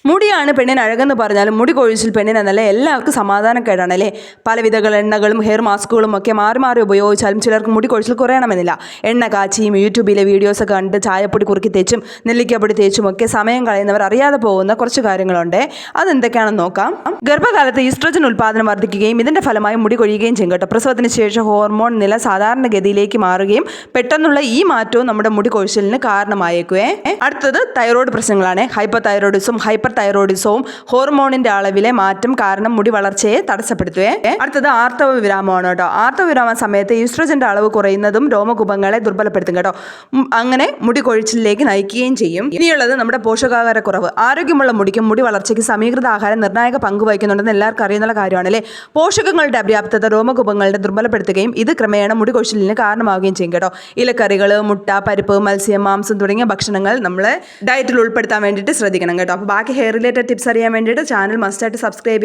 മുടിയാണ് പെണ്ണിന് അഴകെന്ന് പറഞ്ഞാലും മുടി കൊഴിച്ചിൽ പെണ്ണിനെന്നല്ല എല്ലാവർക്കും സമാധാനക്കേടാണ് അല്ലേ. പലവിധകൾ എണ്ണകളും ഹെയർ മാസ്കുകളും ഒക്കെ മാറി മാറി ഉപയോഗിച്ചാലും ചിലർക്ക് മുടി കൊഴിച്ചിൽ കുറയണമെന്നില്ല. എണ്ണ കാച്ചിയും യൂട്യൂബിലെ വീഡിയോസൊക്കെ കണ്ട് ചായപ്പൊടി കുറുക്കി തേച്ചും നെല്ലിക്കപ്പൊടി തേച്ചും ഒക്കെ സമയം കളയുന്നവർ അറിയാതെ പോകുന്ന കുറച്ച് കാര്യങ്ങളുണ്ട്. അതെന്തൊക്കെയാണെന്ന് നോക്കാം. ഗർഭകാലത്ത് ഈസ്ട്രജൻ ഉൽപ്പാദനം വർദ്ധിക്കുകയും ഇതിന്റെ ഫലമായി മുടി കൊഴിയുകയും ചെയ്യും കേട്ടോ. പ്രസവത്തിന് ശേഷം ഹോർമോൺ നില സാധാരണഗതിയിലേക്ക് മാറുകയും പെട്ടെന്നുള്ള ഈ മാറ്റവും നമ്മുടെ മുടി കൊഴിച്ചിലിന് കാരണമായേക്കുവേ. അടുത്തത് തൈറോയ്ഡ് പ്രശ്നങ്ങളാണ്. ഹൈപ്പർ തൈറോയിഡിസം ഹൈപ്പർ തൈറോയിഡിസവും ഹോർമോണിന്റെ അളവിലെ മാറ്റം കാരണം മുടി വളർച്ചയെ തടസ്സപ്പെടുത്തുവേ. അടുത്തത് ആർത്തവ വിരാമമാണ് കേട്ടോ. ആർത്തവ വിരാമ സമയത്ത് ഈസ്ട്രജന്റെ അളവ് കുറയുന്നതും രോമകൂപങ്ങളെ ദുർബലപ്പെടുത്തും കേട്ടോ. അങ്ങനെ മുടി കൊഴിച്ചിലേക്ക് നയിക്കുകയും ചെയ്യും. ഇനിയുള്ളത് നമ്മുടെ പോഷകാഹാരക്കുറവ്. ആരോഗ്യമുള്ള മുടിക്കും മുടി വളർച്ചയ്ക്ക് സമീകൃത ആഹാരം നിർണായക പങ്ക് വഹിക്കുന്നുണ്ടെന്ന് എല്ലാവർക്കും അറിയുന്ന കാര്യമാണ് അല്ലേ. പോഷകങ്ങളുടെ അപര്യാപ്തത രോമകൂപങ്ങളുടെ ദുർബലപ്പെടുത്തുകയും ഇത് ക്രമേണ മുടി കൊഴിച്ചിലിന് കാരണമാവുകയും ചെയ്യും കേട്ടോ. ഇലക്കറികൾ, മുട്ട, പരിപ്പ്, മത്സ്യം, മാംസം തുടങ്ങിയ ഭക്ഷണങ്ങൾ നമ്മൾ ഡയറ്റിൽ ഉൾപ്പെടുത്താൻ വേണ്ടിയിട്ട് ശ്രദ്ധിക്കണം കേട്ടോ. അപ്പോൾ ബാക്കി ഹെയർ റിലേറ്റഡ് ടിപ്സ് അറിയാൻ വേണ്ടിയിട്ട് ചാനൽ മസ്റ്റായിട്ട് സബ്സ്ക്രൈബ്